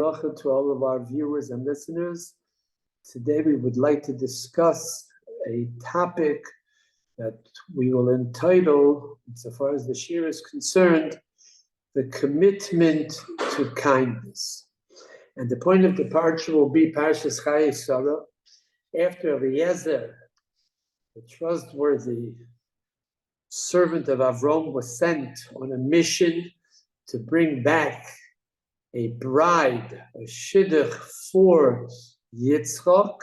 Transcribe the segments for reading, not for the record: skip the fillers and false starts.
bracha to all of our viewers and listeners. Today we would like to discuss a topic that we will entitle, so far as the shir is concerned, the commitment to kindness. And the point of departure will be Parshas Chaye after Eliezer, the trustworthy servant of Avram, was sent on a mission to bring back a bride, a shidduch for Yitzchak.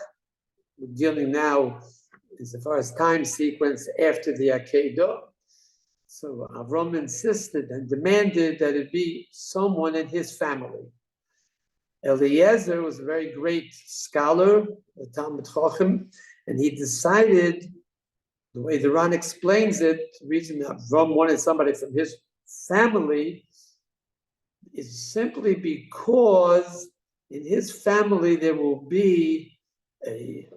We're dealing now, as far as time sequence, after the Akedah. So Avram insisted and demanded that it be someone in his family. Eliezer was a very great scholar, a Talmud Chacham, and he decided, the way the Ran explains it, the reason that Avram wanted somebody from his family is simply because in his family there will be a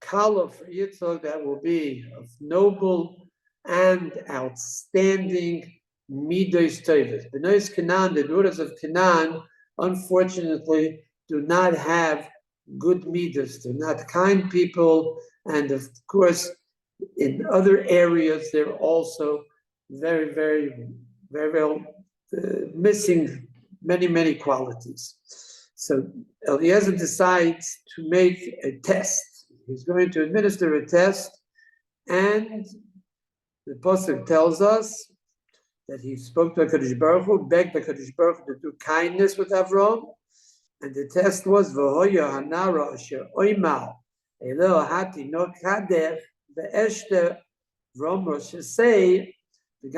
kala for Yitzchak that will be of noble and outstanding midos tovos. Bnei Canaan, the daughters of Canaan, unfortunately, do not have good midos. They're not kind people, and of course, in other areas, they're also very, very, very well missing many qualities. So Eliezer decides to make a test. He's going to administer a test, and the pasuk tells us that he spoke to HaKadosh Baruch Hu, begged HaKadosh Baruch Hu to do kindness with Avram, and the test was V'hoya hanara asher oimar eleo hati no kadech ve'eshter Avram Rosh say so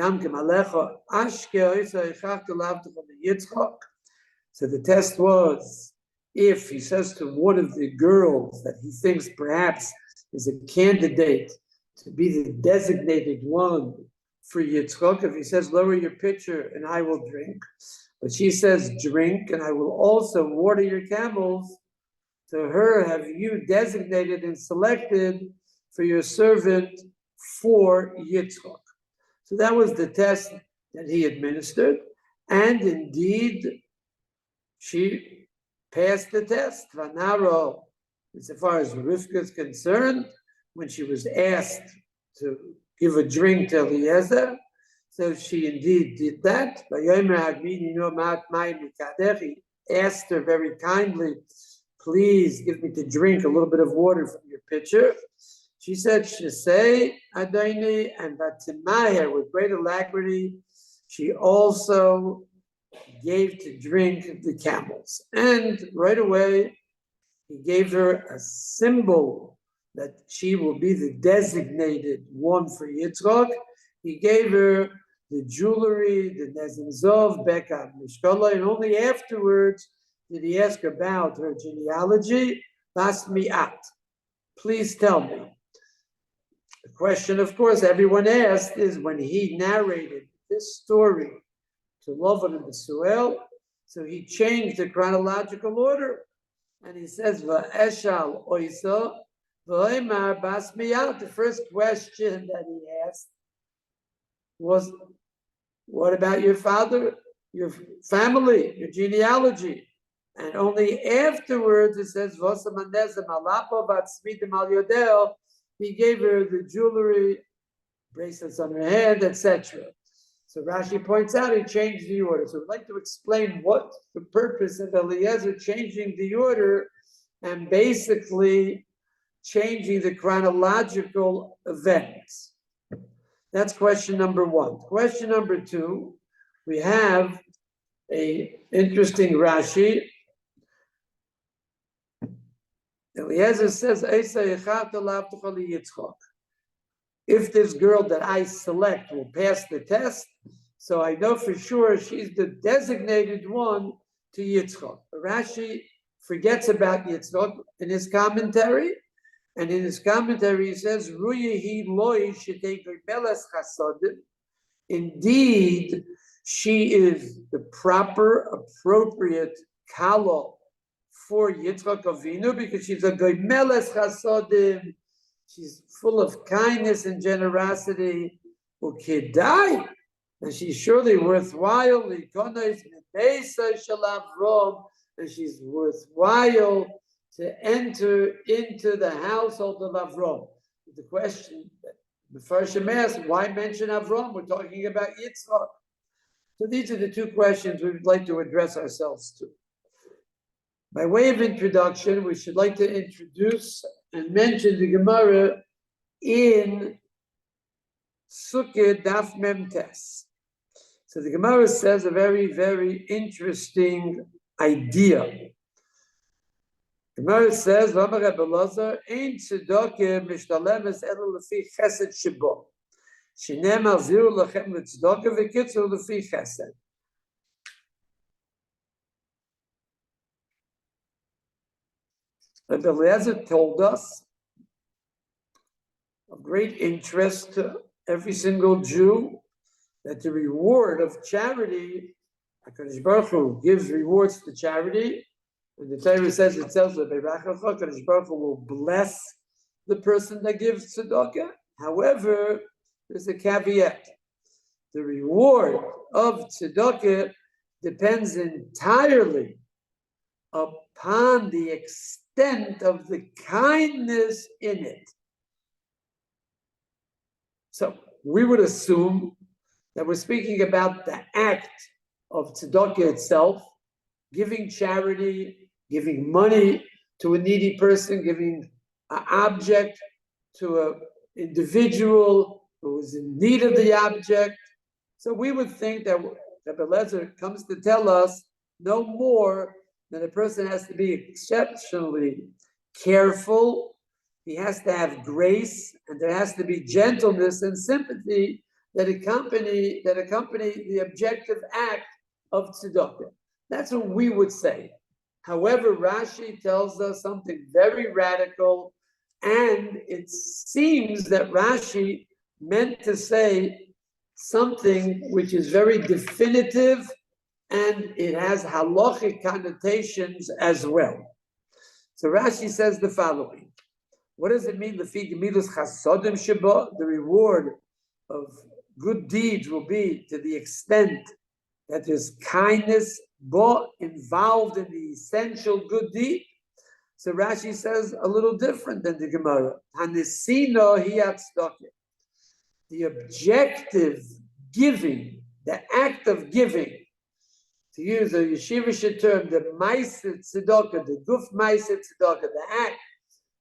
the test was, if he says to one of the girls that he thinks perhaps is a candidate to be the designated one for Yitzchak, if he says, lower your pitcher and I will drink, but she says, drink and I will also water your camels, to her have you designated and selected for your servant for Yitzchak. So that was the test that he administered, and indeed, she passed the test. Vanaro, as far as Rivka is concerned, when she was asked to give a drink to Eliezer, so she indeed did that. He asked her very kindly, please give me to drink a little bit of water from your pitcher. She said, Shesei Adoni, and Batimaher, with great alacrity, she also gave to drink the camels. And right away, he gave her a symbol that she will be the designated one for Yitzchak. He gave her the jewelry, the Nezinzov, Beka, Mishkala, and only afterwards did he ask about her genealogy. Bas mi'at, please tell me. The question, of course, everyone asked is when he narrated this story to Lavan and Besuel, so he changed the chronological order. And he says, Va'eshal oisa, v'oimar bas miyat. The first question that he asked was, what about your father, your family, your genealogy? And only afterwards it says, Vosamanezem alapo batzmidim al yodeo. He gave her the jewelry, bracelets on her hand, etc. So Rashi points out he changed the order. So we'd like to explain what the purpose of Eliezer changing the order and basically changing the chronological events. That's question number one. Question number two, we have an interesting Rashi. Eliezer says, if this girl that I select will pass the test, so I know for sure she's the designated one to Yitzchak. Rashi forgets about Yitzchak in his commentary, and in his commentary he says, indeed, she is the proper, appropriate kala for Yitzchak Avinu, because she's a goymeles chasodim, she's full of kindness and generosity, ukidai, and she's surely worthwhile, likonos mebeisa shel Avram, and she's worthwhile to enter into the household of Avram. The question the first asked, why mention Avram? We're talking about Yitzchak. So these are the two questions we would like to address ourselves to. By way of introduction, we should like to introduce and mention the Gemara in Sukkah Daf Mem Tes. So the Gemara says a very, very interesting idea. The Gemara says, "V'amar Rebbe Elazar, ein tzedakah mishtalemes elo lefi chesed shebo. Shenemar ziru lachem letzedakah v'kitzur lefi chesed." Rebbe Elazar told us of great interest to every single Jew that the reward of charity, HaKadosh Baruch Hu gives rewards to charity, and the Torah says itself that HaKadosh Baruch Hu will bless the person that gives tzedakah. However, there's a caveat. The reward of tzedakah depends entirely upon the extent of the kindness in it. So we would assume that we're speaking about the act of tzedakah itself, giving charity, giving money to a needy person, giving an object to an individual who is in need of the object. So we would think that Rebbe Elazar comes to tell us no more than a person has to be exceptionally careful. He has to have grace, and there has to be gentleness and sympathy that accompany the objective act of tzedakah. That's what we would say. However, Rashi tells us something very radical, and it seems that Rashi meant to say something which is very definitive, and it has halachic connotations as well. So Rashi says the following. What does it mean? The reward of good deeds will be to the extent that there's kindness involved in the essential good deed. So Rashi says a little different than the Gemara. The objective giving, the act of giving, to use a yeshivish term, the ma'aseh tzedakah, the guf ma'aseh tzedakah, the act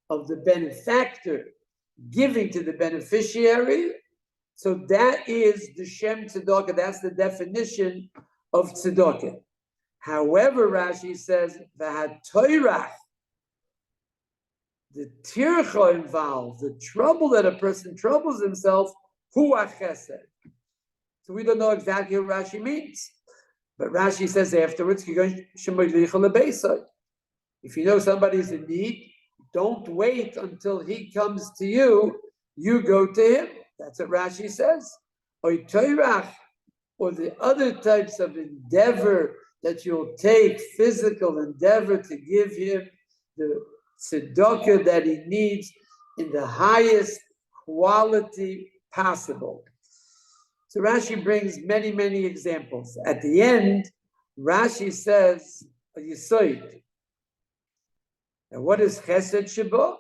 of the benefactor giving to the beneficiary. So that is the Shem Tzedakah. That's the definition of Tzedakah. However, Rashi says, V'hatoirach, the tircha involved, the trouble that a person troubles himself, hu chesed. So we don't know exactly what Rashi means. But Rashi says afterwards, if you know somebody's in need, don't wait until he comes to you, you go to him. That's what Rashi says. Or the other types of endeavor that you'll take, physical endeavor to give him the tzedakah that he needs in the highest quality possible. So Rashi brings many, many examples. At the end, Rashi says, a yisoid. And what is chesed shebo?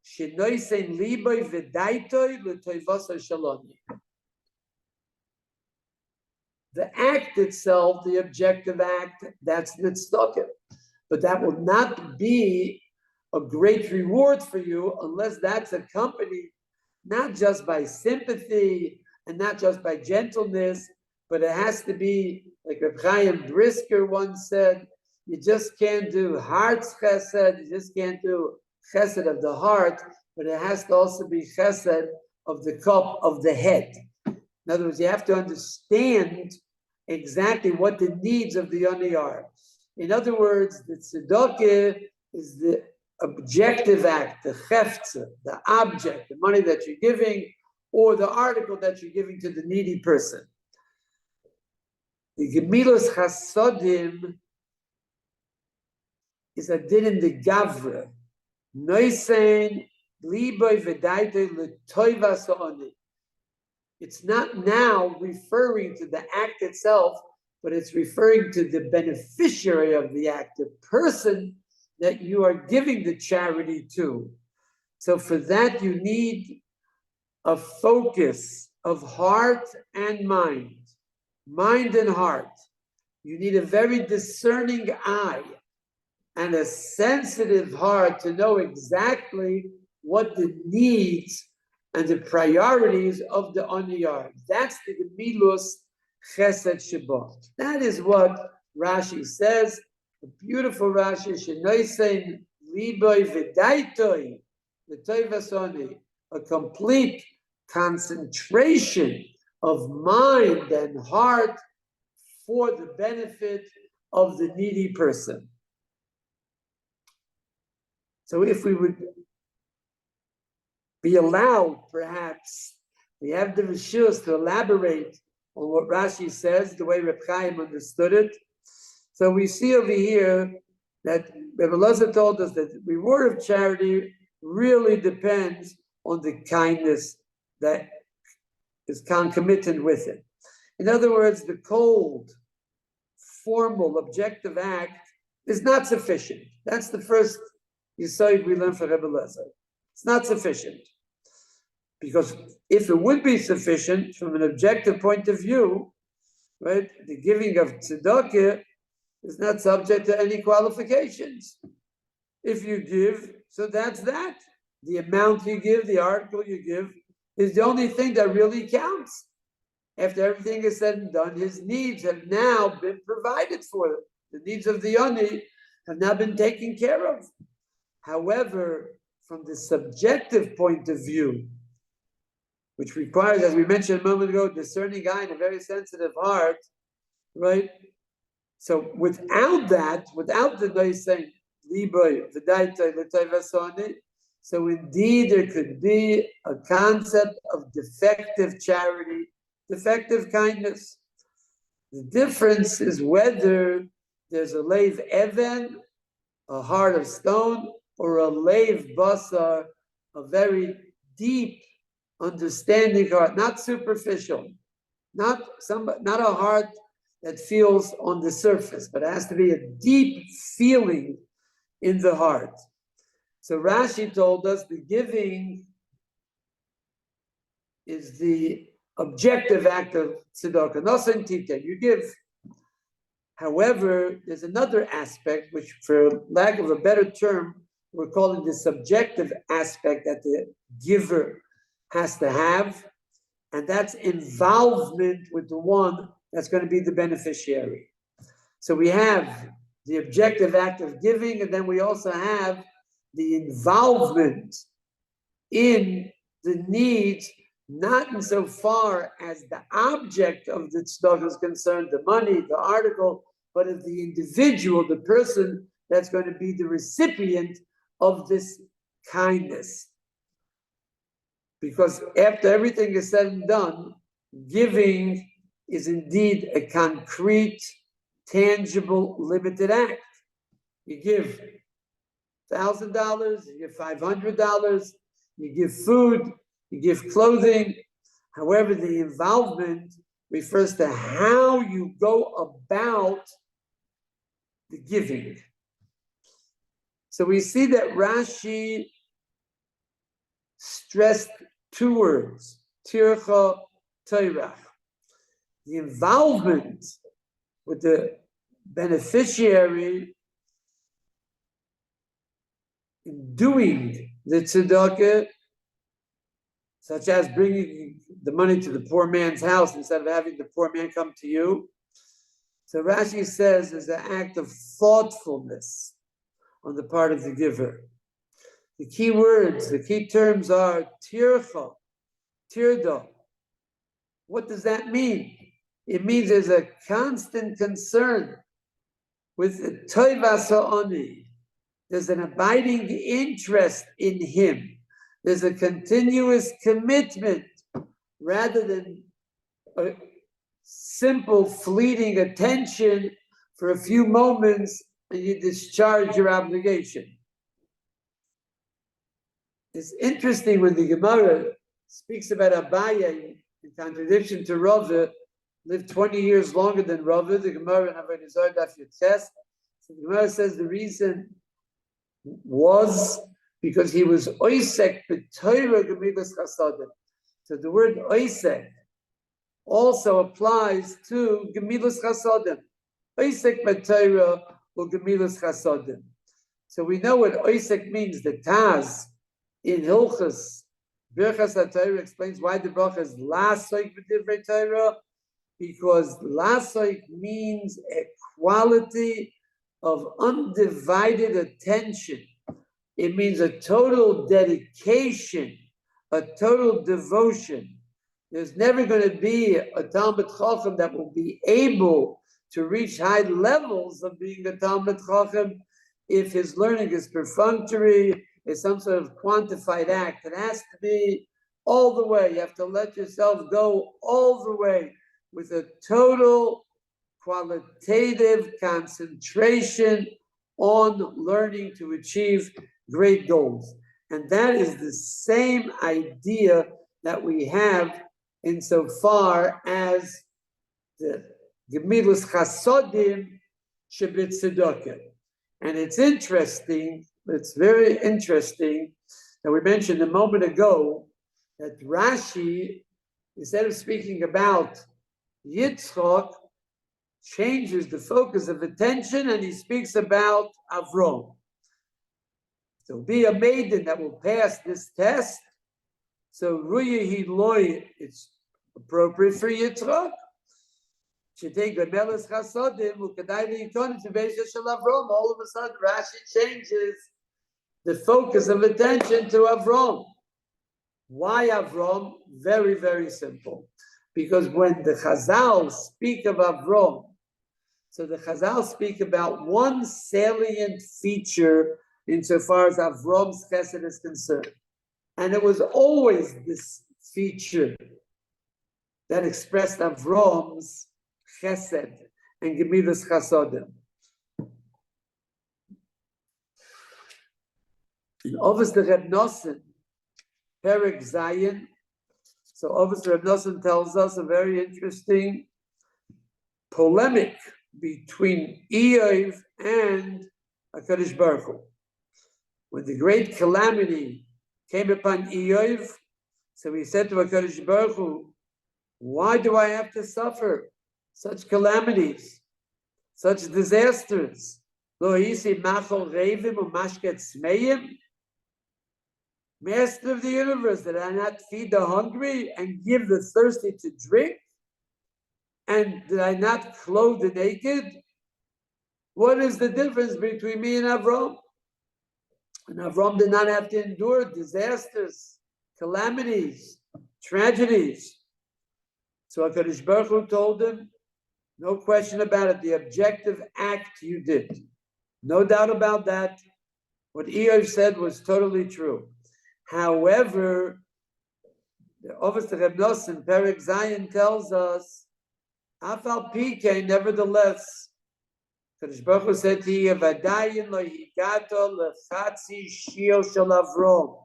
Shenoisen liboy v'daitoi l'toivosoi shaloni. The act itself, the objective act, that's the tzedakah. But that will not be a great reward for you unless that's accompanied not just by sympathy and not just by gentleness, but it has to be, like Reb Chaim Brisker once said, you just can't do heart's chesed, you just can't do chesed of the heart, but it has to also be chesed of the cup of the head. In other words, you have to understand exactly what the needs of the yoni are. In other words, the tzedakah is the objective act, the chefza, the object, the money that you're giving, or the article that you're giving to the needy person. The gemilas chasodim is a din in the gavra. Noisein liboy v'daitoi l'toiva so'oni. It's not now referring to the act itself, but it's referring to the beneficiary of the act, the person that you are giving the charity to. So for that, you need a focus of heart and mind and heart. You need a very discerning eye and a sensitive heart to know exactly what the needs and the priorities of the ani are. That's the gemilus chesed sheba. That is what Rashi says. A beautiful Rashi, shenoisein liboy v'daitoi v'toivasoni, a complete concentration of mind and heart for the benefit of the needy person. So if we would be allowed, perhaps, we have the rishus to elaborate on what Rashi says, the way Reb Chaim understood it. So we see over here that Reb Elazar told us that the reward of charity really depends on the kindness that is concomitant with it. In other words, the cold, formal, objective act is not sufficient. That's the first yesod we learn from Reb Elazar. It's not sufficient. Because if it would be sufficient from an objective point of view, right, the giving of tzedakah is not subject to any qualifications. If you give, so that's that. The amount you give, the article you give, is the only thing that really counts. After everything is said and done, his needs have now been provided for. The needs of the ani have now been taken care of. However, from the subjective point of view, which requires, as we mentioned a moment ago, discerning eye and a very sensitive heart, right? So without that, without the saying, so indeed there could be a concept of defective charity, defective kindness. The difference is whether there's a leiv even, a heart of stone, or a leiv basar, a very deep understanding heart, not superficial, not a heart that feels on the surface, but it has to be a deep feeling in the heart. So Rashi told us the giving is the objective act of tzedakah. Nosen tita, you give. However, there's another aspect, which for lack of a better term, we're calling the subjective aspect that the giver has to have, and that's involvement with the one that's going to be the beneficiary. So we have the objective act of giving, and then we also have the involvement in the needs, not insofar as the object of the tzedakah is concerned, the money, the article, but of the individual, the person that's going to be the recipient of this kindness. Because after everything is said and done, giving is indeed a concrete, tangible, limited act. You give $1,000, you give $500, you give food, you give clothing. However, the involvement refers to how you go about the giving. So we see that Rashi stressed two words, tircha toirach. The involvement with the beneficiary in doing the tzedakah, such as bringing the money to the poor man's house instead of having the poor man come to you. So Rashi says is an act of thoughtfulness on the part of the giver. The key words, the key terms are tircha, tirda. What does that mean? It means there's a constant concern with the toivas ha'ani. There's an abiding interest in him. There's a continuous commitment rather than a simple fleeting attention for a few moments and you discharge your obligation. It's interesting when the Gemara speaks about Abaye in contradiction to Rava. lived 20 years longer than Rava. The Gemara in Avodah Zarah Daf Yutes. So the Gemara says the reason was because he was oisek b'Torah gemilas chasadim. So the word oisek also applies to gemilas chasadim. Oisek b'Torah or gemilas chasadim. So we know what oisek means. The Taz in Hilchos Birchas HaTorah explains why the bracha is lasoik b'divrei Torah, because lasoik means a quality of undivided attention. It means a total dedication, a total devotion. There's never going to be a Talmid Chacham that will be able to reach high levels of being a Talmid Chacham if his learning is perfunctory, is some sort of quantified act. It has to be all the way. You have to let yourself go all the way with a total qualitative concentration on learning to achieve great goals. And that is the same idea that we have insofar as the Gemilas Chasodim Shebit Tzedakah. And it's interesting, it's very interesting that we mentioned a moment ago that Rashi, instead of speaking about Yitzchak, changes the focus of attention and he speaks about Avram. So be a maiden that will pass this test. So Ruya Hiloi, it's appropriate for Yitzchak. Should take Gemelas Chasodim, Ukadai Yikonim to Beisha Shel Avram. All of a sudden, Rashi changes the focus of attention to Avram. Why Avram? Very, very simple. Because when the Chazal speak of Avram, so the Chazal speak about one salient feature insofar as Avram's chesed is concerned. And it was always this feature that expressed Avram's chesed and gemilas chasodim. In Ovos the Reb Nosson, Perek Zayin, so Ovos the Reb Nosson tells us a very interesting polemic between Eov and HaKadosh Baruch Hu. When the great calamity came upon Eov, so he said to HaKadosh Baruch Hu, why do I have to suffer such calamities, such disasters? Lo hisi machol revim umashket smeim. Master of the universe, did I not feed the hungry and give the thirsty to drink? And did I not clothe the naked? What is the difference between me and Avram? And Avram did not have to endure disasters, calamities, tragedies. So HaKadosh Baruch Hu told him, no question about it, the objective act you did. No doubt about that. What Eov said was totally true. However, the Ovos the Reb Nosson, Perek Zayin tells us, Afal Pike, nevertheless, Kadosh Baruch Hu said to you, Vadayin lo higato lechatzi shio shel Avram.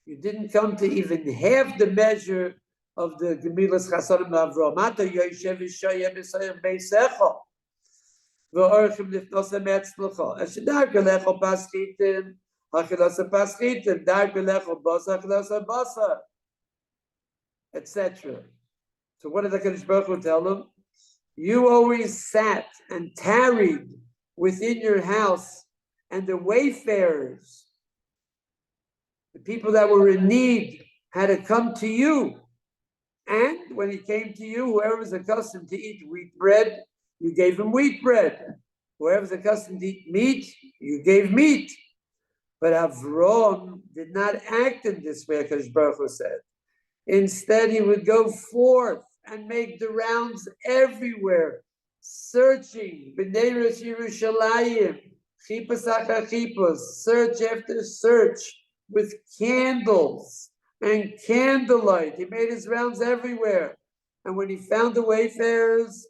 You didn't come to even half the measure of the Gemilas Chasodim Avram. Ata yoshev yishayim b'sayim beisecha v'orchim nifnosem etzlecha. Eshedar gelecho paschitim, hachilasa paschitim, dar gelecho basa, hachilasa basa, etc. So what did the Kadosh Baruch Hu tell him? You always sat and tarried within your house, and the wayfarers, the people that were in need, had to come to you. And when he came to you, whoever was accustomed to eat wheat bread, you gave him wheat bread. Whoever was accustomed to eat meat, you gave meat. But Avram did not act in this way, Kadosh Baruch Hu said. Instead, he would go forth and make the rounds everywhere, searching, B'neiros Yerushalayim, Chipas achar chipas, search after search, with candles and candlelight. He made his rounds everywhere. And when he found the wayfarers,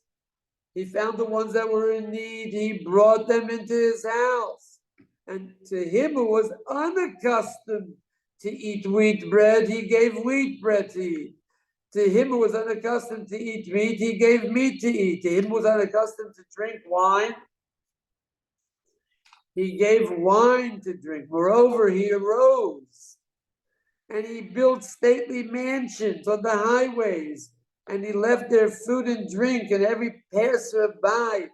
he found the ones that were in need, he brought them into his house. And to him who was unaccustomed to eat wheat bread, he gave wheat bread to eat. To him who was unaccustomed to eat meat, he gave meat to eat. To him who was unaccustomed to drink wine, he gave wine to drink. Moreover, he arose and he built stately mansions on the highways, and he left there food and drink, and every passerby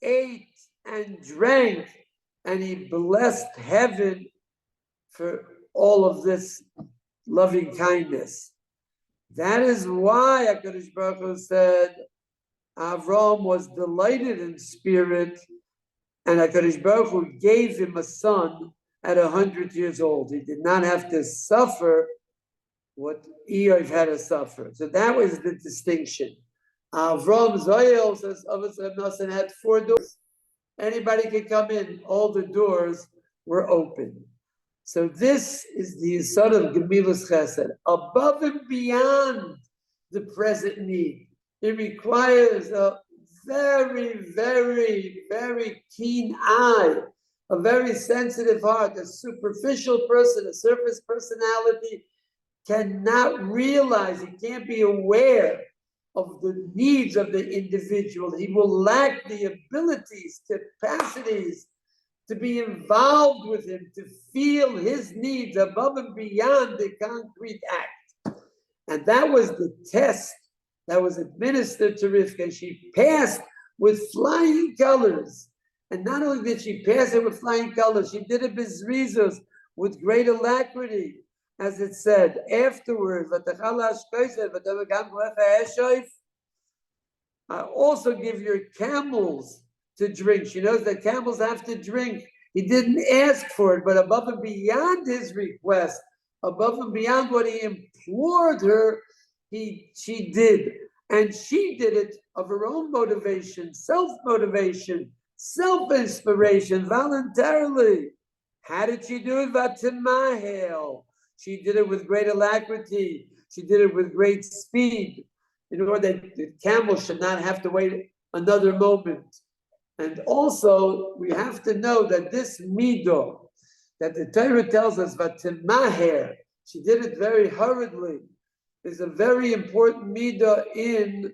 ate and drank, and he blessed heaven for all of this loving kindness. That is why HaKadosh Baruch Hu said Avram was delighted in spirit, and HaKadosh Baruch Hu gave him a son at 100 years old. He did not have to suffer what Eov had to suffer. So that was the distinction. Avram Zoyel says Avram had 4 doors. Anybody could come in. All the doors were open. So this is the sort of Gemilus Chesed, above and beyond the present need. It requires a very, very, very keen eye, a very sensitive heart. A superficial person, a surface personality cannot realize, he can't be aware of the needs of the individual. He will lack the abilities, capacities, to be involved with him, to feel his needs above and beyond the concrete act. And that was the test that was administered to Rivka. She passed with flying colors. And not only did she pass it with flying colors, she did it bezrizos, with great alacrity. As it said afterwards, I also give your camels to drink. She knows that camels have to drink. He didn't ask for it, but above and beyond his request, above and beyond what he implored her, she did. And she did it of her own motivation, self-motivation, self-inspiration, voluntarily. How did she do it? Vatimahel. She did it with great alacrity. She did it with great speed, in order that the camel should not have to wait another moment. And also, we have to know that this midah, that the Torah tells us, Vatimaher, she did it very hurriedly, is a very important midah in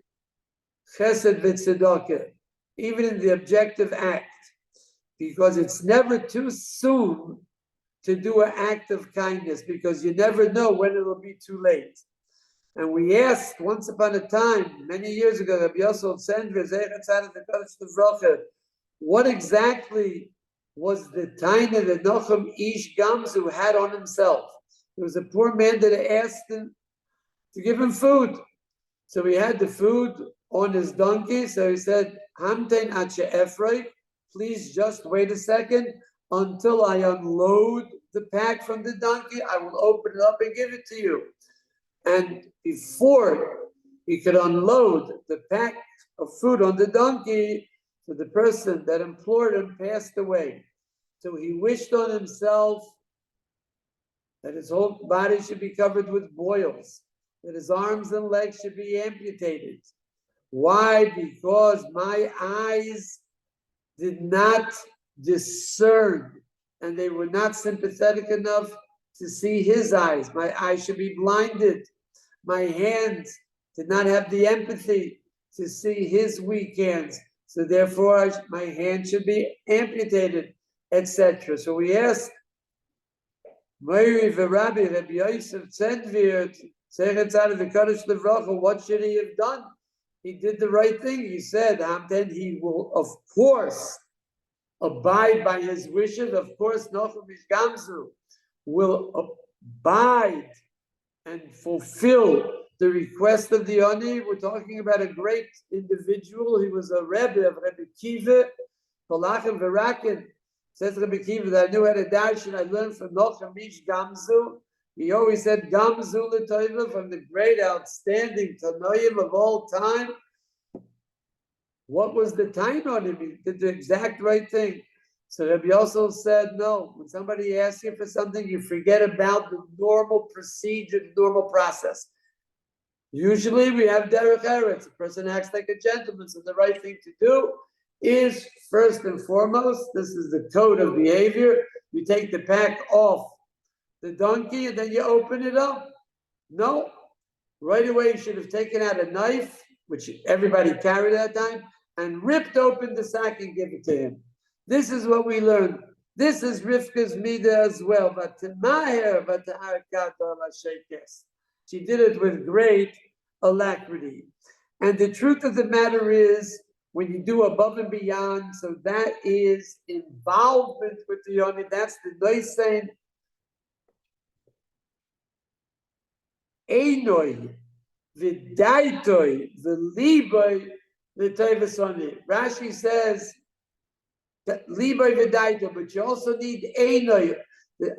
Chesed v'Tzedakah, even in the objective act, because it's never too soon to do an act of kindness, because you never know when it'll be too late. And we asked once upon a time, many years ago, Rabbi Yosef Sendra, what exactly was the taina that Nochem Ish Gamzu had on himself? There was a poor man that asked him to give him food. So he had the food on his donkey. So he said, Hamtein Ache Efroi, please just wait a second until I unload the pack from the donkey. I will open it up and give it to you. And before he could unload the pack of food on the donkey, so the person that implored him passed away. So he wished on himself that his whole body should be covered with boils, that his arms and legs should be amputated. Why? Because my eyes did not discern, and they were not sympathetic enough to see his eyes. My eyes should be blinded. My hands did not have the empathy to see his weak hands. So therefore, my hand should be amputated, etc. So we asked, what should he have done? He did the right thing. He said, then he will, of course, abide by his wishes. Of course, Nochem Ish Gamzu will abide and fulfill the request of the Ani. We're talking about a great individual. He was a Rebbe of Rebbe Kiva, Palachim Verakin. Says Rebbe Kiva that I knew how to darshan. I learned from Nochem Ish Gamzu. He always said Gamzu l'Toiva, from the great, outstanding Tanoim of all time. What was the time on him? He did the exact right thing. So Rabbi Yosef said, no, when somebody asks you for something, you forget about the normal procedure, the normal process. Usually we have derech eretz. A person acts like a gentleman, so the right thing to do is, first and foremost, this is the code of behavior, you take the pack off the donkey and then you open it up. No, Right away, he should have taken out a knife, which everybody carried at that time, and ripped open the sack and give it to him. This is what we learned. This is Rivka's midah as well. She did it with great alacrity. And the truth of the matter is, when you do above and beyond, so that is involvement with the yoni. That's the noisein. Einoi, v'daitoi, v'liboi, v'toivasoni. Rashi says that liboi v'daitoi, but you also need einoi,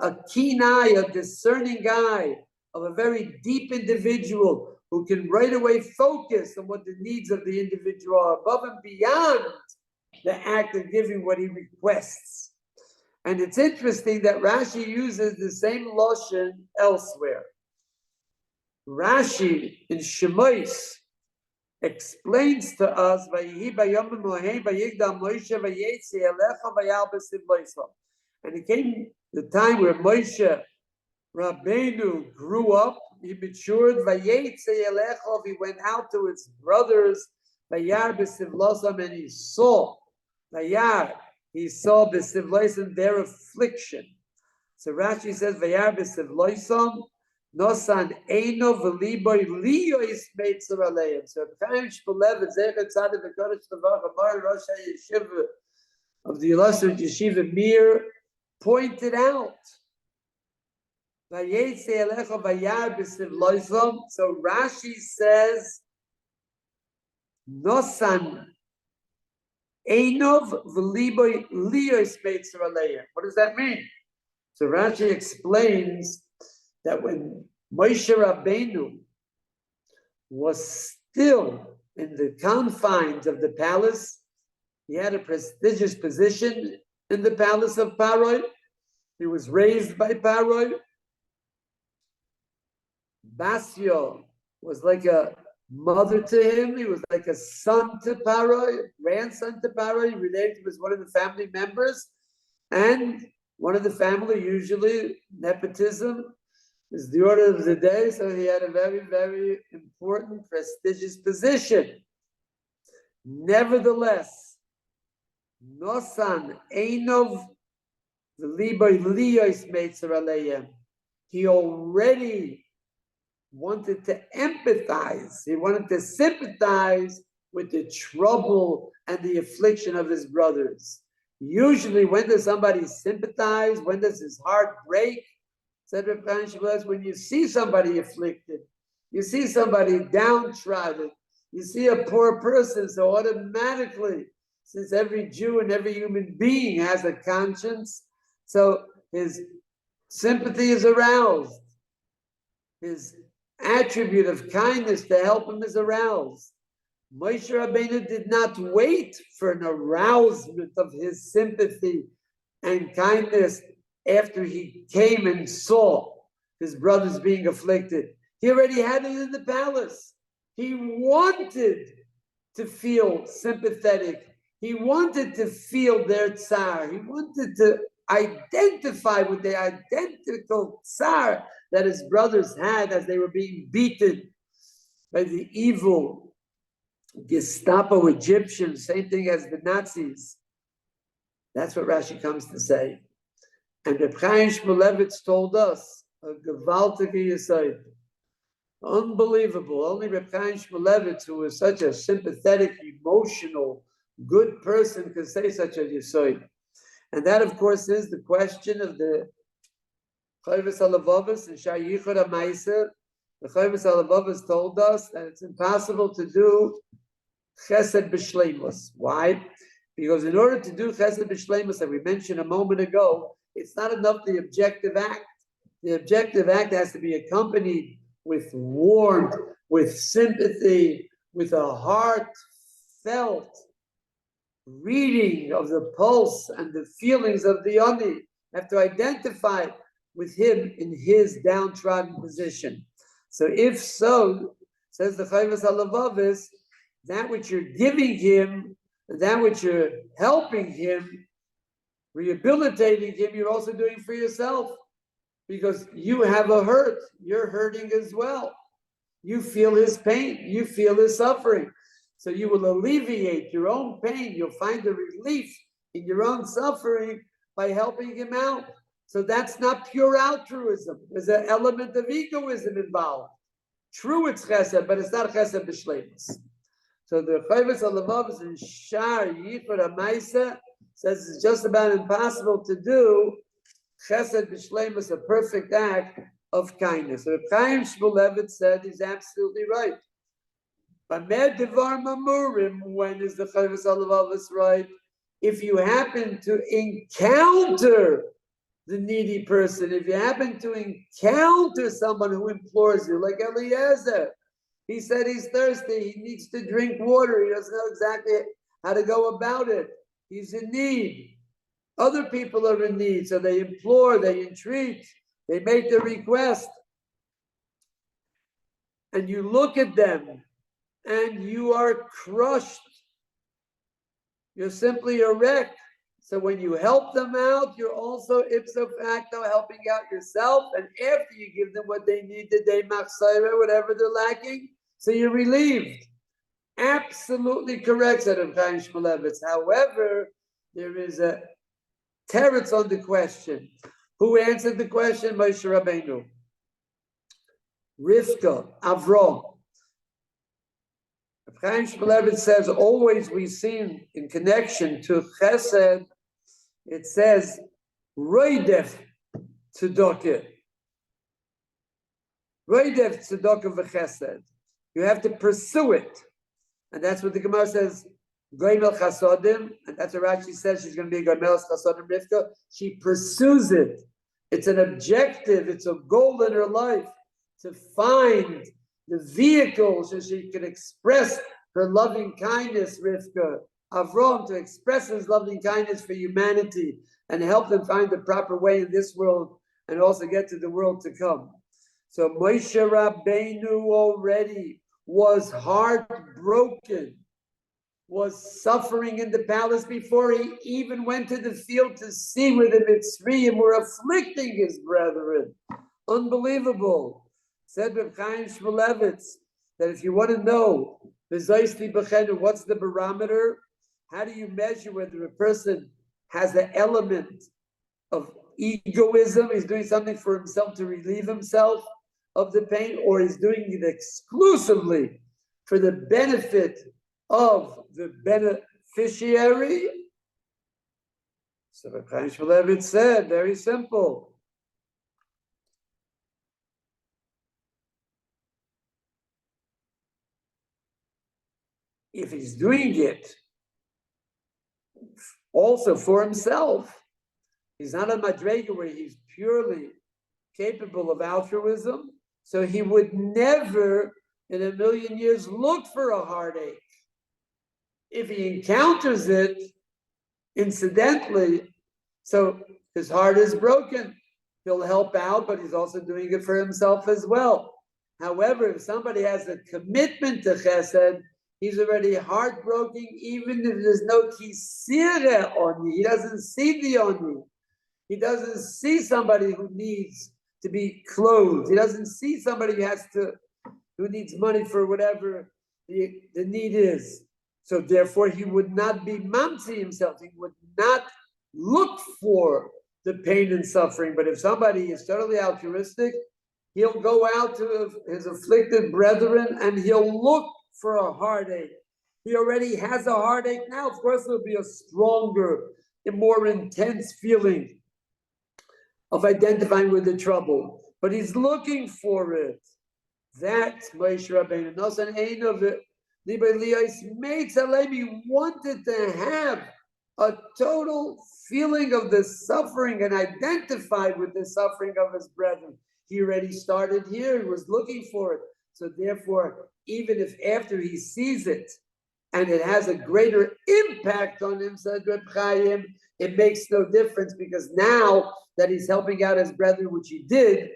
a keen eye, a discerning eye of a very deep individual who can right away focus on what the needs of the individual are, above and beyond the act of giving what he requests. And it's interesting that Rashi uses the same lashon elsewhere. Rashi in Shemos explains to us, and it came the time where Moshe Rabbeinu grew up, he matured, he went out to his brothers, and he saw their affliction. So Rashi says, Nosan Eino v'liboy liyois meitzer aleim. So Chaim Shmulev Zecher Tzadik v'Kodesh Tavach Amar Rosh HaYeshiva of the illustrious Yeshiva Mir pointed out. Vayetze elecha vayar b'sivloisom. So Rashi says, Nosan Einov v'liboy liyois meitzer aleim. What does that mean? So Rashi explains that when Moshe Rabbeinu was still in the confines of the palace, he had a prestigious position in the palace of Paroi. He was raised by Paroi. Basio was like a mother to him. He was like a son to Paroi, grandson to Paroi. He related to as one of the family members. And one of the family, usually nepotism, is the order of the day, so he had a very, very important, prestigious position. Nevertheless, Nosan Einov v'liboy liyois meitzer aleim. He already wanted to empathize. He wanted to sympathize with the trouble and the affliction of his brothers. Usually, when does somebody sympathize? When does his heart break? Said Reb Chaim Shmuel, when you see somebody afflicted, you see somebody downtrodden, you see a poor person, so automatically, since every Jew and every human being has a conscience, so his sympathy is aroused. His attribute of kindness to help him is aroused. Moshe Rabbeinu did not wait for an arousement of his sympathy and kindness after he came and saw his brothers being afflicted. He already had it in the palace. He wanted to feel sympathetic. He wanted to feel their tsar. He wanted to identify with the identical tsar that his brothers had as they were being beaten by the evil Gestapo Egyptians, same thing as the Nazis. That's what Rashi comes to say. And Reb Chaim Shmulevitz told us a gewaltige yesod. Unbelievable. Only Reb Chaim Shmulevitz, who was such a sympathetic, emotional, good person, could say such a yesod. And that, of course, is the question of the Chayvus Alavavos and Chaye HaMaiser. The Chayvus Alavavos told us that it's impossible to do Chesed B'Shleimus. Why? Because in order to do Chesed B'Shleimus, that we mentioned a moment ago, it's not enough the objective act. The objective act has to be accompanied with warmth, with sympathy, with a heartfelt reading of the pulse and the feelings of the Oni. You have to identify with him in his downtrodden position. So if so, says the Chayvus Alavavos, that which you're giving him, that which you're helping him, rehabilitating him, you're also doing for yourself. Because you have a hurt, you're hurting as well. You feel his pain, you feel his suffering. So you will alleviate your own pain. You'll find a relief in your own suffering by helping him out. So that's not pure altruism. There's an element of egoism involved. True, it's chesed, but it's not chesed b'shleimus. So the Chavis Alavavs in Shar Yichud HaMaisa says it's just about impossible to do chesed b'shleimus, a perfect act of kindness. So Chaim Shmulevitz said he's absolutely right. But Devar Mamurim, when is the Chavis Alavavs right? If you happen to encounter the needy person, if you happen to encounter someone who implores you, like Eliezer, he said he's thirsty, he needs to drink water, he doesn't know exactly how to go about it, he's in need. Other people are in need, so they implore, they entreat, they make the request. And you look at them, and you are crushed. You're simply a wreck. So when you help them out, you're also ipso facto helping out yourself. And after you give them what they need, the day machsaira, whatever they're lacking, so you're relieved. Absolutely correct, said Chaim Shmulevitz. However, there is a teretz on the question. Who answered the question? Moshe Rabbeinu. Rivka, Avram. Chaim Shmulevitz says, always we've seen in connection to chesed, it says, roidef tzedakah. Roidef tzedakah v'chesed. You have to pursue it. And that's what the Gemara says, goimel chasodim, and that's what Rashi says, she's going to be goimel chasodim Rivka. She pursues it. It's an objective, it's a goal in her life to find the vehicle so she can express her loving kindness, Rivka, Avram, to express his loving kindness for humanity and help them find the proper way in this world and also get to the world to come. So Moshe Rabbeinu already was heartbroken, was suffering in the palace before he even went to the field to see where the Mitzrayim were afflicting his brethren. Unbelievable. Said Reb Chaim Shmulevitz that if you want to know what's the barometer, how do you measure whether a person has the element of egoism, he's doing something for himself to relieve himself of the pain, or he's doing it exclusively for the benefit of the beneficiary? So Reb Chaim Shmulevitz said, very simple. If he's doing it also for himself, he's not a madrega where he's purely capable of altruism, so he would never in a million years look for a heartache. If he encounters it incidentally, so his heart is broken, he'll help out, but he's also doing it for himself as well. However, if somebody has a commitment to chesed, he's already heartbroken, even if there's no kisire oni. He doesn't see the oni. He doesn't see somebody who needs to be clothed. He doesn't see somebody who needs money for whatever the need is. So therefore, he would not be mamzi himself. He would not look for the pain and suffering. But if somebody is totally altruistic, he'll go out to his afflicted brethren and he'll look for a heartache. He already has a heartache now. Of course, there'll be a stronger and more intense feeling of identifying with the trouble, but he's looking for it. That's Moshe Rabbeinu. Nosan ein of it. He wanted to have a total feeling of the suffering and identify with the suffering of his brethren. He already started here. He was looking for it. So therefore, even if after he sees it and it has a greater impact on him, said Reb Chaim, it makes no difference, because now that he's helping out his brethren, which he did,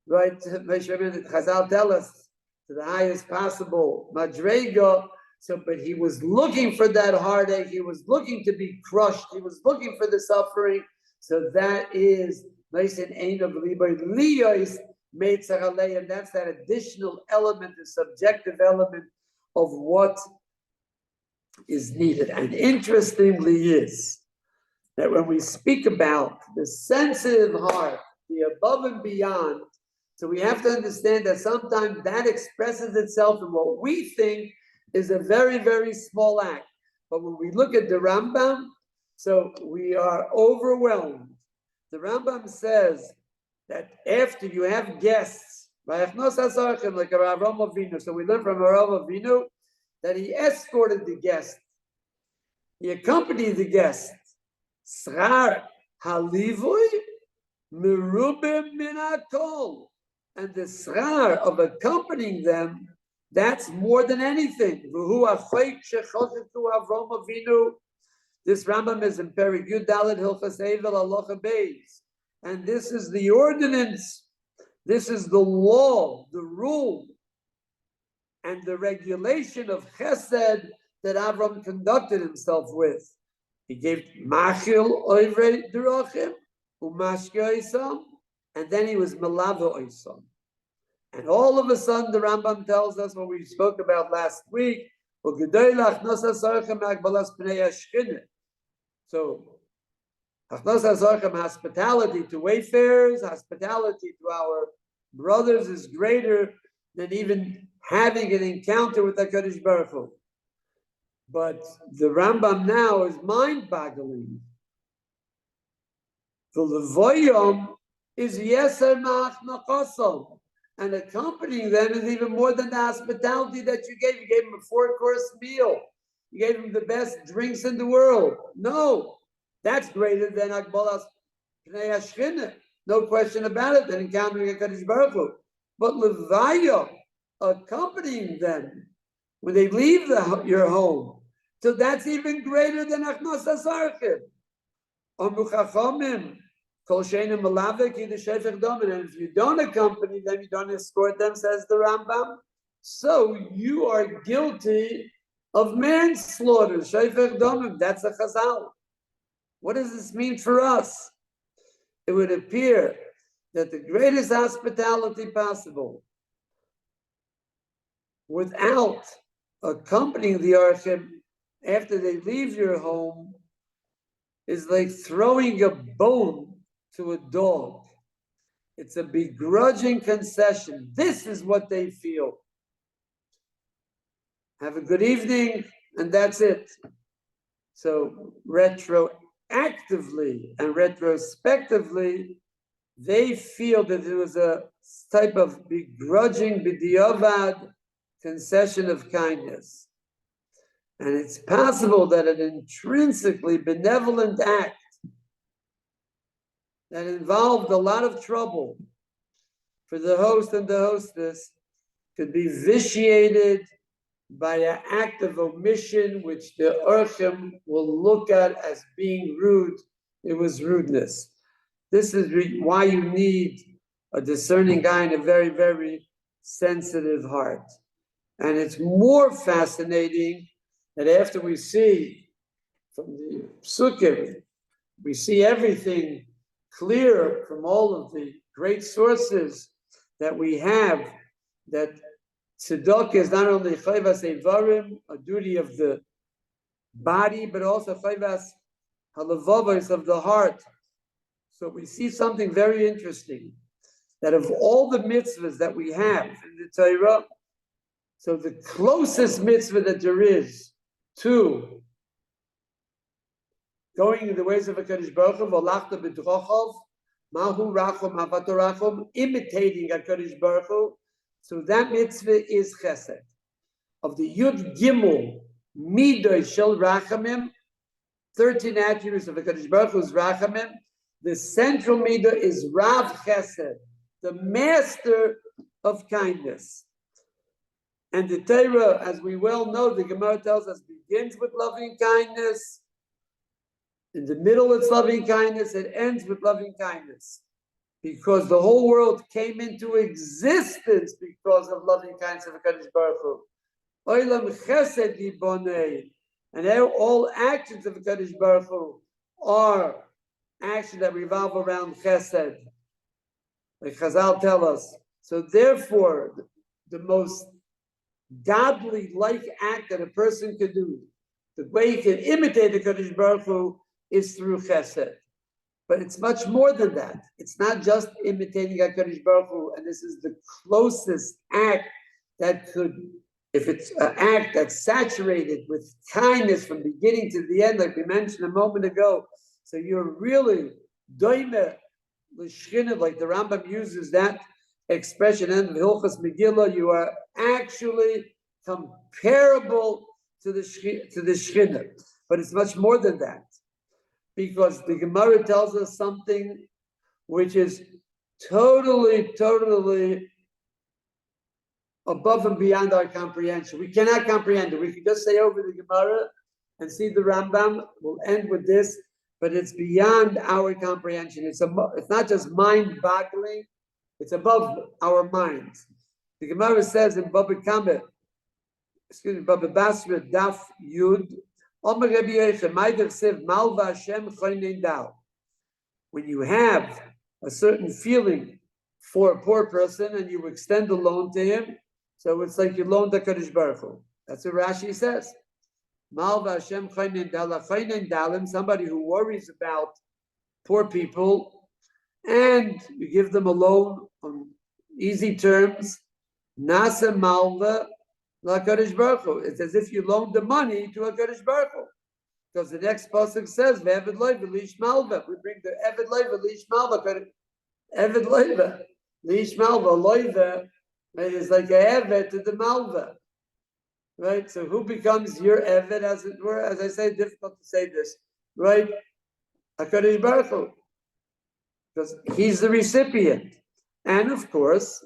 right? Chazal tell us to the highest possible madrega. So, but he was looking for that heartache. He was looking to be crushed. He was looking for the suffering. So that is nice and ein of libay liyos. and that's that additional element, the subjective element of what is needed. And interestingly is that when we speak about the sensitive heart, the above and beyond, so we have to understand that sometimes that expresses itself in what we think is a very, very small act. But when we look at the Rambam, so we are overwhelmed. The Rambam says that after you have guests, like Avraham Avinu, so we learn from Avraham Avinu that he escorted the guest, he accompanied the guest. Schar halivoy merubim min hakol, and the schar of accompanying them, that's more than anything. This Rambam is in Perek Yud Daled Hilchos Eivel Halacha Beis, and this is the ordinance, this is the law, the rule, and the regulation of Chesed that Avram conducted himself with. He gave Machil Oivre Derachim, Umashke Oisam, and then he was Melava Oisam. And all of a sudden, the Rambam tells us what we spoke about last week. So, hospitality to wayfarers, hospitality to our brothers is greater than even having an encounter with HaKadosh Baruch Hu. But the Rambam now is mind-boggling. The Levoyom is Yeser Ma'ach Machosam. And accompanying them is even more than the hospitality that you gave. You gave them a 4-course meal. You gave them the best drinks in the world. No, that's greater than Agbalas Pnei Hashchina. No question about it, than encountering HaKadosh Baruch Hu. But Levaya, accompanying them when they leave your home, so that's even greater than Achnos HaSarchim. Amru Chachamim, Kol Sheina Malavik Yid Shefech Domin, and if you don't accompany them, you don't escort them, says the Rambam, so you are guilty of manslaughter. Shefech Domin, that's a Chazal. What does this mean for us? It would appear that the greatest hospitality possible, without accompanying the Archim after they leave your home, is like throwing a bone to a dog. It's a begrudging concession. This is what they feel. Have a good evening, and that's it. So retroactively and retrospectively, they feel that there was a type of begrudging, b'diavad, concession of kindness. And it's possible that an intrinsically benevolent act that involved a lot of trouble for the host and the hostess could be vitiated by an act of omission, which the Urchim will look at as being rude. It was rudeness. This is why you need a discerning guy and a very, very sensitive heart. And it's more fascinating that after we see from the Psukim, we see everything clear from all of the great sources that we have, that tzedakah is not only chayvas eivarim, a duty of the body, but also chayvas halavavos, of the heart. So we see something very interesting, that of all the mitzvahs that we have in the Torah, so the closest mitzvah that there is to going in the ways of HaKadosh Baruch Hu, v'olachta b'drachav, mahu rachum avatu rachum, imitating HaKadosh Baruch Hu. So that mitzvah is chesed. Of the Yud Gimel Midah Shel Rachamim, 13 attributes of HaKadosh Baruch Hu is Rachamim. The central Midah is Rav Chesed, the master of kindness. And the Torah, as we well know, the Gemara tells us, begins with loving kindness. In the middle, it's loving kindness. It ends with loving kindness. Because the whole world came into existence because of loving kindness of HaKadosh Baruch Hu. Olam Chesed Yibonei. And all actions of HaKadosh Baruch Hu are actions that revolve around Chesed. Like Chazal tell us, So therefore, the most godly-like act that a person could do, the way he can imitate the Kadosh Baruch Hu, is through chesed. But it's much more than that. It's not just imitating HaKadosh Baruch Hu, and this is the closest act that could, if it's an act that's saturated with kindness from beginning to the end, like we mentioned a moment ago. So you're really doime l'shchina, like the Rambam uses that expression in Hilchos Megillah. You are actually comparable to the Shchina, but it's much more than that, because the Gemara tells us something which is totally above and beyond our comprehension. We cannot comprehend it. We can just say over the Gemara and see the Rambam. We'll end with this, but it's beyond our comprehension. It's not just mind-boggling, it's above our minds. The Gemara says in Baba Basra, Daf Yud, when you have a certain feeling for a poor person and you extend a loan to him, so it's like you loaned the Kadosh Baruch Hu. That's what Rashi says. Somebody who worries about poor people and you give them a loan on easy terms, Nasa Malva La Kadosh Baruch Hu. It's as if you loaned the money to a Kadosh Baruch Hu. Because the next pasuk says, "Ve'evid loiva liish malva." We bring the evid loiva liish malva. Evid loiva liish malva. Loiva is like a evid to the malva, right? So who becomes your evid, as it were? As I say, difficult to say this, right? HaKadosh Baruch Hu, because he's the recipient, and of course,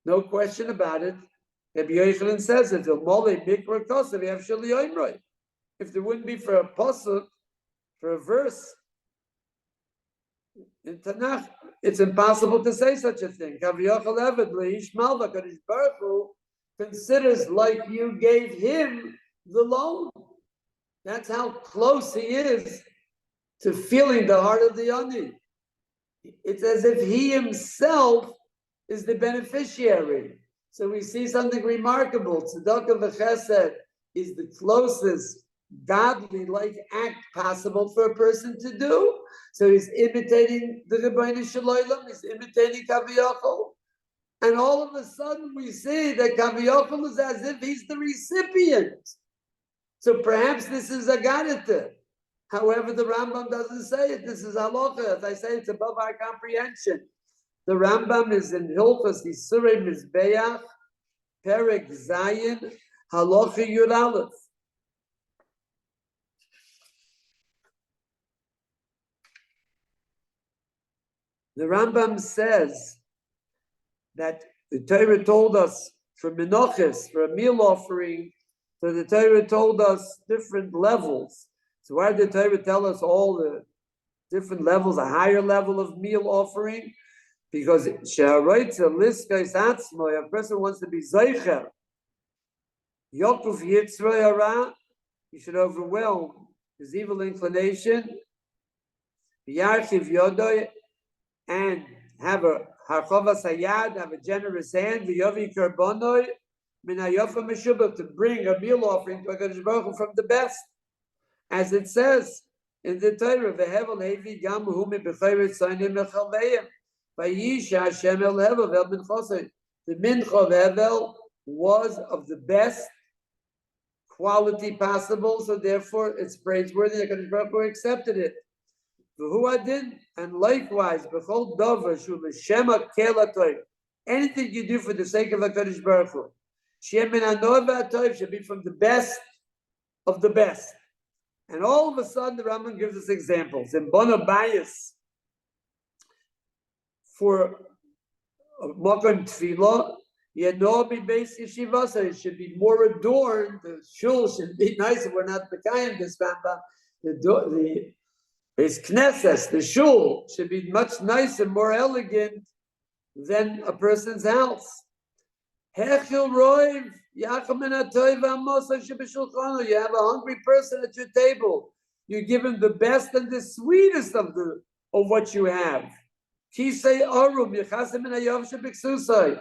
no question about it. Rabbi Yochanan says it. If there wouldn't be for a pasuk, for a verse in Tanakh, it's impossible to say such a thing. Kadosh Baruch Hu considers like you gave him the loan. That's how close he is to feeling the heart of the Ani. It's as if he himself is the beneficiary. So we see something remarkable. Tzedakah v'chesed is the closest godly-like act possible for a person to do. So he's imitating the Rebbeinu Shalom, he's imitating Kaviyachol. And all of a sudden we see that Kaviyachol is as if he's the recipient. So perhaps this is a Gadita. However, the Rambam doesn't say it. This is halacha. As I say, it's above our comprehension. The Rambam is in Hilchos Yisurei Mizbeach, Perek Zayin, Halacha Yud Aleph. The Rambam says that the Torah told us for Menachos, for a meal offering, so the Torah told us different levels. So why did the Torah tell us all the different levels, a higher level of meal offering? Because a person wants to be Zeicher, Yokuf Yitzray Ara, he should overwhelm his evil inclination, Yarchiv Yodoy, and have a Harchova Sayad, have a generous hand, V'yovi Karbonoy, Minayofa Meshubah, to bring a meal offering to HaKadosh Baruch Hu from the best. As it says in the Torah, V'hevel Hevi Gam Humi B'chayret Soinim Mechalveim, V'yisha Hashem El Hevel Vel Minchosei. The Mincha of Hevel was of the best quality possible, so therefore it's praiseworthy that HaKadosh Baruch Hu accepted it. And likewise, anything you do for the sake of HaKadosh Baruch Hu, should be from the best of the best. And all of a sudden, the Rambam gives us examples. In Bono Bayis, for Mokom Tefillah, Yenobi Beis Yeshiva, so it should be more adorned. The shul should be nicer. We're not Mekayim this Rambam. The His Knesset, the shul, should be much nicer, more elegant than a person's house. You have a hungry person at your table. You give him the best and the sweetest of what you have. Kisei Arum, Yechasim and Ayov Shebiksusai.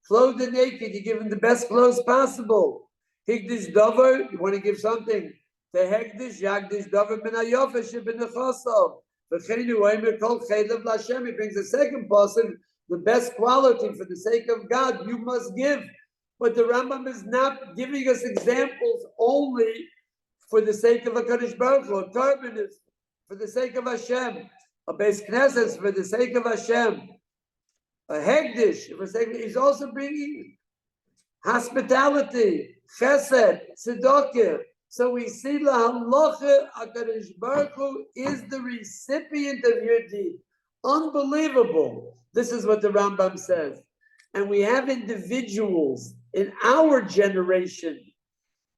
Clothed and naked, you give him the best clothes possible. Higdish Dover, you want to give something. To Hegdish, Yagdish Dover, Min Ayov Shebinachosov. He brings the second person, the best quality for the sake of God, you must give. But the Rambam is not giving us examples only for the sake of a Kadosh Baruch Hu. A carbon is for the sake of Hashem. A Beis Knesset is for the sake of Hashem. A Hegdish, for the sake of, he's also bringing hospitality, chesed, tzedakah. So we see la halacha, HaKadosh Baruch Hu is the recipient of your deed. Unbelievable. This is what the Rambam says. And we have individuals in our generation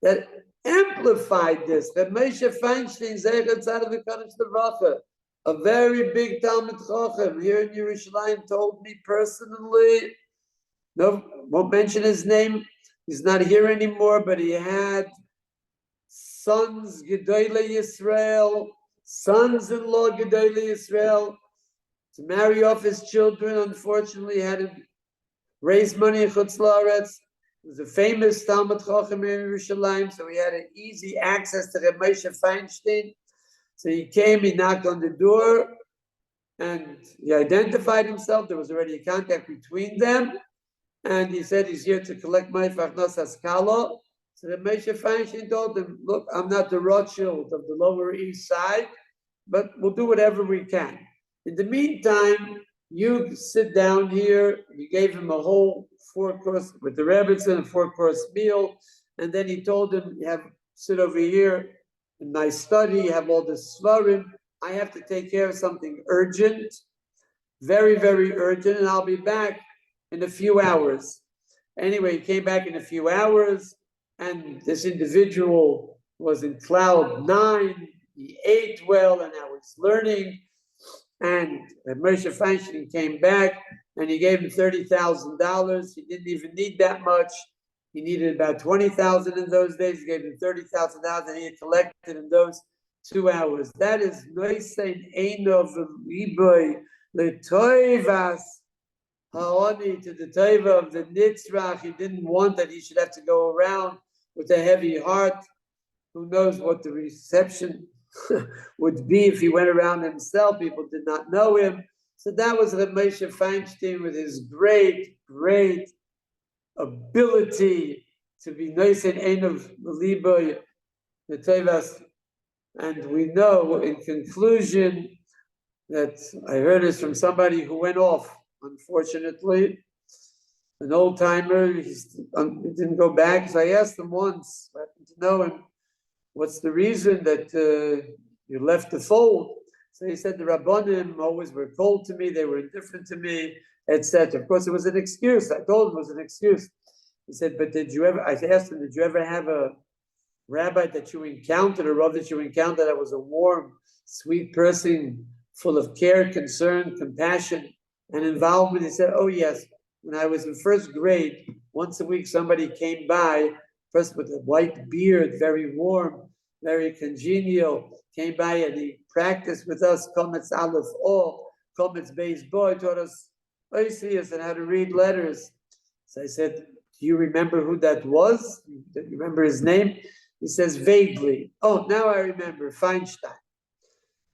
that amplified this. That Moshe Feinstein, Zeichat Tzaddik V'Kadosh L'Vracha, a very big Talmid Chacham here in Yerushalayim, told me personally, no, won't mention his name, he's not here anymore, but he had sons, Gedolei Yisrael, sons-in-law, Gedolei Yisrael, to marry off his children. Unfortunately, he had to raise money in Chutz La'aretz. He was a famous Talmid Chacham in Yerushalayim, so he had an easy access to Reb Moshe Feinstein. So he came, he knocked on the door, and he identified himself. There was already a contact between them, and he said he's here to collect money for Achnos Haskala. So Reb Moshe Feinstein told him, look, I'm not the Rothschild of the Lower East Side, but we'll do whatever we can. In the meantime, you sit down here. He gave him a whole 4-course, with the Rebbetzin, a 4-course meal, and then he told him, you have sit over here in my study, you have all the svarim. I have to take care of something urgent, very, very urgent, and I'll be back in a few hours. Anyway, he came back in a few hours, and this individual was in cloud 9. He ate well, and now he's learning. And Moshe Feinstein came back, and he gave him $30,000. He didn't even need that much. He needed about $20,000 in those days. He gave him $30,000, and he had collected in those 2 hours. That is Noisein Einov Liboy Letoivas Haoni, to the Teva of the Nitzrach. He didn't want that he should have to go around with a heavy heart. Who knows what the reception would be if he went around himself. People did not know him. So that was Reb Moshe Feinstein with his great, great ability to be nice and ein of Liboy, the Tevas. And we know in conclusion that I heard this from somebody who went off, unfortunately, an old timer. He didn't go back. So I asked him once, I happened to know him, what's the reason that you left the fold? So he said the Rabbanim always were cold to me, they were indifferent to me, etc. Of course, it was an excuse. I told him it was an excuse. He said, but did you ever, I asked him, did you ever have a rabbi that you encountered, a rav that you encountered that was a warm, sweet person, full of care, concern, compassion, and involvement? He said, oh yes, when I was in first grade, once a week somebody came by, first with a white beard, very warm, very congenial, came by and he practiced with us, Kometz Aleph O, Kometz Beis Boy, taught us Oisius and how to read letters. So I said, do you remember who that was? Do you remember his name? He says, vaguely. Oh, now I remember, Feinstein.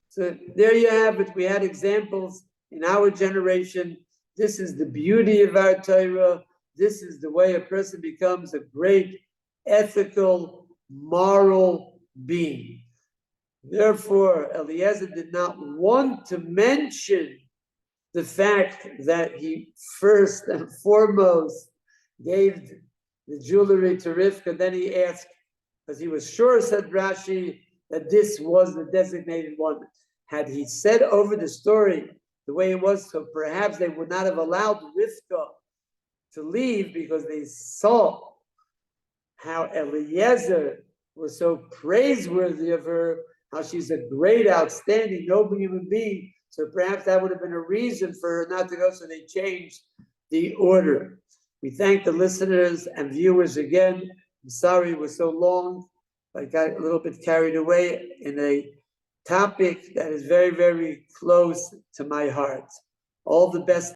So there you have it. We had examples in our generation. This is the beauty of our Torah. This is the way a person becomes a great ethical, moral being. Therefore, Eliezer did not want to mention the fact that he first and foremost gave the jewelry to Rivka. Then he asked, because he was sure, said Rashi, that this was the designated one. Had he said over the story the way it was, so perhaps they would not have allowed Rivka to leave because they saw how Eliezer was so praiseworthy of her, how she's a great, outstanding, noble human being. So perhaps that would have been a reason for her not to go, so they changed the order. We thank the listeners and viewers again. I'm sorry it was so long. I got a little bit carried away in a topic that is very, very close to my heart. All the best